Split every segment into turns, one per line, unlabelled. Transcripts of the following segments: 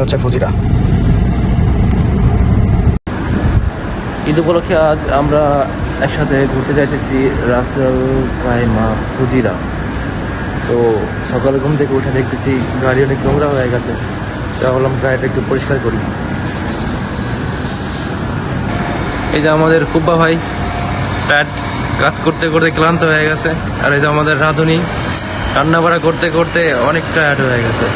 হচ্ছে ফুজিরা।
ঈদ উপলক্ষে আজ আমরা একসাথে ঘুরতে যাইতেছি রাসেল কাইমা ফুজিরা। তো সকালে ঘুম থেকে উঠে দেখতেছি গাড়ি অনেক নোংরা হয়ে গেছে, তা ভাবলাম গাড়িটা একটু পরিষ্কার করি। এই যে আমাদের কুব্বা ভাই কাজ করতে করতে ক্লান্ত হয়ে গেছে, আর এই যে আমাদের রাঁধুনি রান্না বাড়া করতে করতে অনেক টায়ার্ড হয়ে গেছে।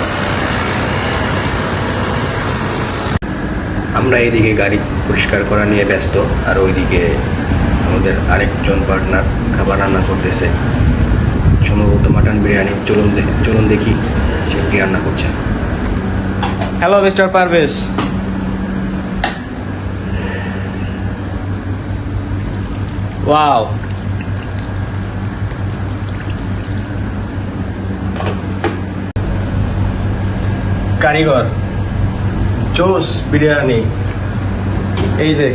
আমরা এইদিকে গাড়ি পরিষ্কার করা নিয়ে ব্যস্ত, আর ওইদিকে আমাদের আরেকজন পার্টনার খাবার রান্না করতেছে, সম্ভবত মাটন বিরিয়ানি। চলুন দেখি সে কি রান্না করছে। Hello mister Parvez. ওয়াও, কারিগর জোস বিরিয়ানি, এই যে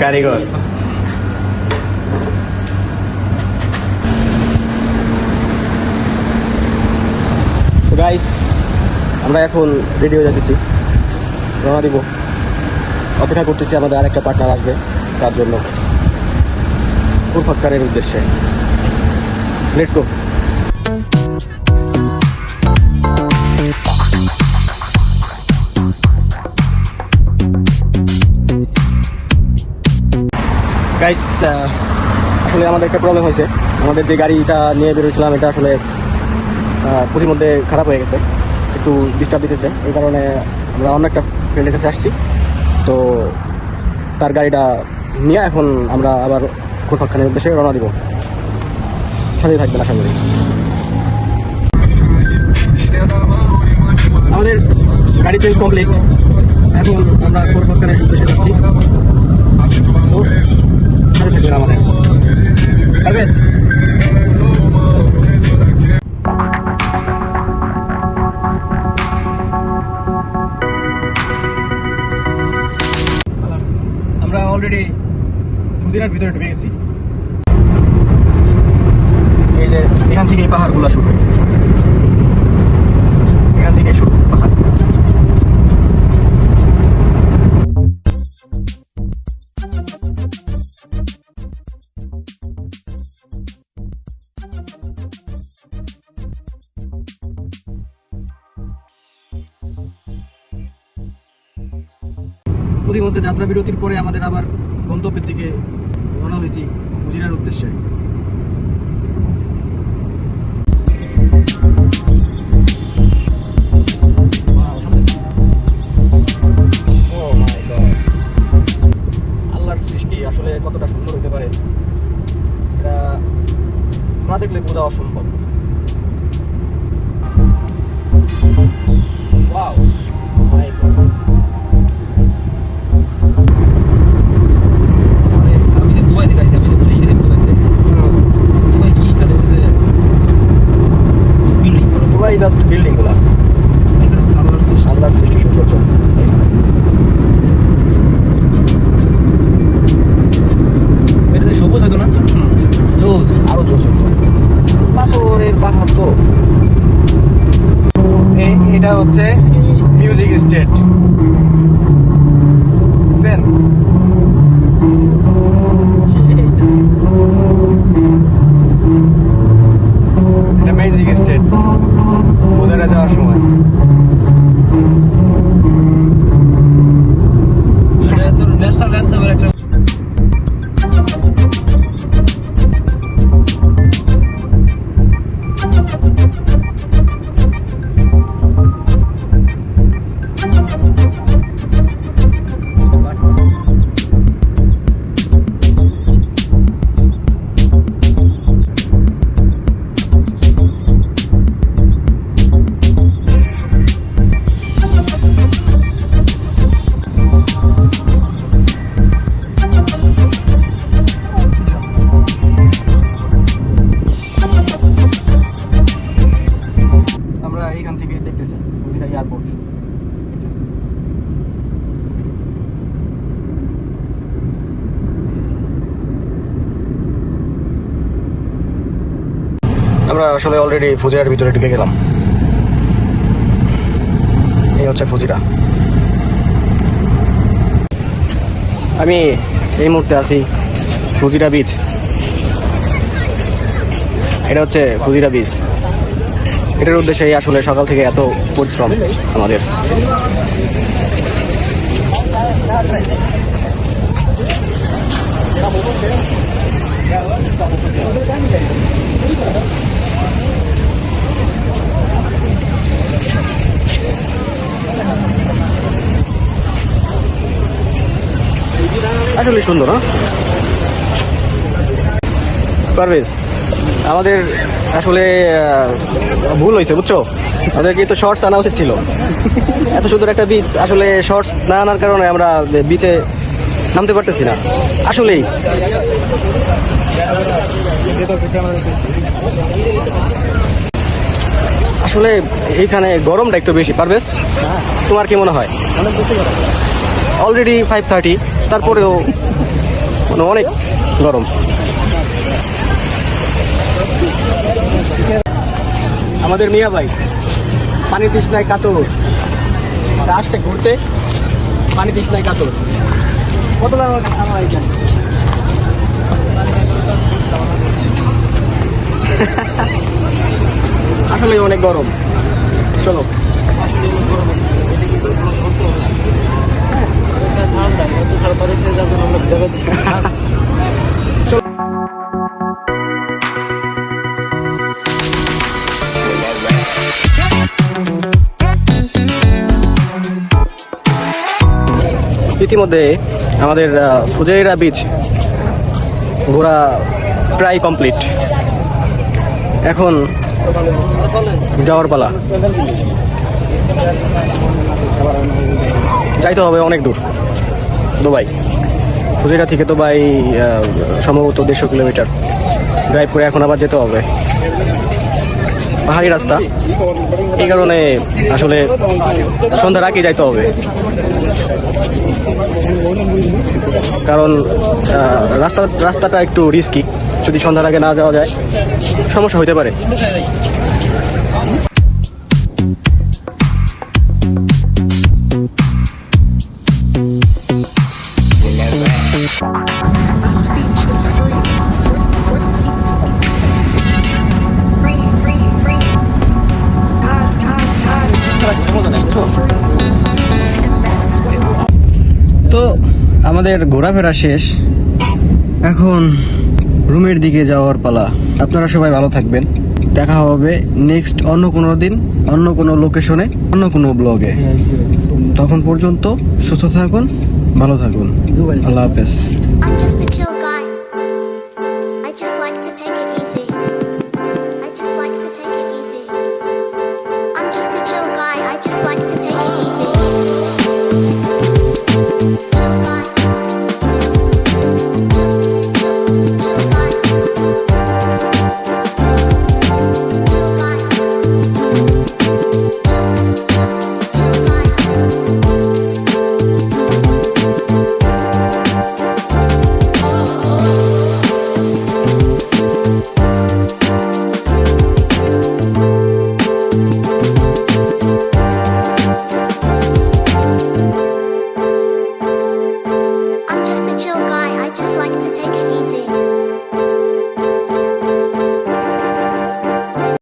কারিগর।
গাইস, আমরা এখন রেডি হয়ে যাচ্ছি, রওনা দিব। অপেক্ষা করতেছি আমাদের আরেকটা পার্টনার আসবে তার জন্য, ফুরফাক্কারের উদ্দেশ্যে। Let's go. গাইস, আসলে আমাদের একটা প্রবলেম হয়েছে। আমাদের যে গাড়িটা নিয়ে বেরোছিলাম এটা আসলে পুরীর মধ্যে খারাপ হয়ে গেছে, একটু ডিস্টার্ব দিতেছে। এই কারণে আমরা অন্য একটা ফ্রেন্ডের কাছে আসছি। তো তার গাড়িটা নিয়ে এখন আমরা আবার ফুরফাক্কারের উদ্দেশ্যে রওনা দিব। সাথেই থাকবেন আশা করি। আমাদের গাড়ি চেঞ্জ কমপ্লিট, এখন আমরা ফুরফাক্কারের উদ্দেশ্যে যাচ্ছি। তো সাথে থাকবেন আমাদের। পারভেজ, আমরা অলরেডি ফুজিরার ভিতরে ঢুকে গেছি। এই যে এখান থেকে এই পাহাড়গুলো শুরু, এখান থেকে শুরু পাহাড়। প্রতিমধ্যে যাত্রা বিরতির পরে আমাদের আবার গন্তব্যের দিকে রওনা হয়েছি ফুজিরার উদ্দেশ্যে। আল্লাহর সৃষ্টি আসলে কতটা সুন্দর হতে পারে এটা না দেখলে বোঝা অসম্ভব। ওয়াও, মাই গড। জাস্ট বিল্ডিং গুলা, আল্লাহর সৃষ্টি সৌন্দর্য। এটা সবুজ হতো না, জোজ, আরো জোজ হতো। পাথরের পাহাড় তো। এটা হচ্ছে মিউজিক স্টেট, বুঝছেন? এটা মিউজিক স্টেট ফুজিরা যাওয়ার সময়। ন্যাশনাল অ্যান্থেমের একটা আমরা আসলে অলরেডি ফুজিরার ভিতরে ঢুকে গেলাম। হচ্ছে ফুজিরা। আমি এই মুহূর্তে আছি ফুজিরা বিচ। এটা হচ্ছে ফুজিরা বিচ। এটার উদ্দেশ্যে আসলে সকাল থেকে এত পরিশ্রম আমাদের। আসলে সুন্দর, হ্যাঁ পারভেজ, আমাদের আসলে ভুল হয়েছে বুঝছো। আমাদের কিন্তু শর্টস আনা উচিত ছিল। এত সুন্দর একটা বিচ, আসলে শর্টস না আনার কারণে আমরা বিচে নামতে পারতেছি না আসলেই। আসলে এইখানে গরমটা একটু বেশি পারভেজ, তোমার কি মনে হয়? অলরেডি 5:30, তারপরেও মানে অনেক গরম। আমাদের মিয়া ভাই পানি তৃষ্ণায় কাতর, আসছে ঘুরতে, পানি তৃষ্ণায় কাতর। কত আসলে অনেক গরম। চলো ইতিমধ্যে আমাদের ফুজাইরা বিচ ঘোরা প্রায় কমপ্লিট। এখন যাওয়ার পালা। যাইতে হবে অনেক দূর, দুবাই। ফুজাইরা থেকে দুবাই সম্ভবত 150 কিলোমিটার ড্রাইভ করে এখন আবার যেতে হবে। পাহাড়ি রাস্তা, এই কারণে আসলে সন্ধ্যার আগে যাইতে হবে, কারণ রাস্তাটা একটু রিস্কি। যদি সন্ধ্যার আগে না যাওয়া যায় সমস্যা হতে পারে। তো আমাদের ঘোরাফেরা শেষ, এখন রুমের দিকে যাওয়ার পালা। আপনারা সবাই ভালো থাকবেন, দেখা হবে নেক্সট অন্য কোনো দিন, অন্য কোনো লোকেশনে, অন্য কোনো ব্লগে। তখন পর্যন্ত সুস্থ থাকুন, ভালো থাকুন, আল্লাহ হাফেজ।
I'm just a chill guy. I just like to take it easy. I just like to take it easy. I'm just a chill guy. I just like to take it easy. Chill guy. Chill guy. Chill guy. Chill guy. I'm just a chill guy, I just like to take it easy.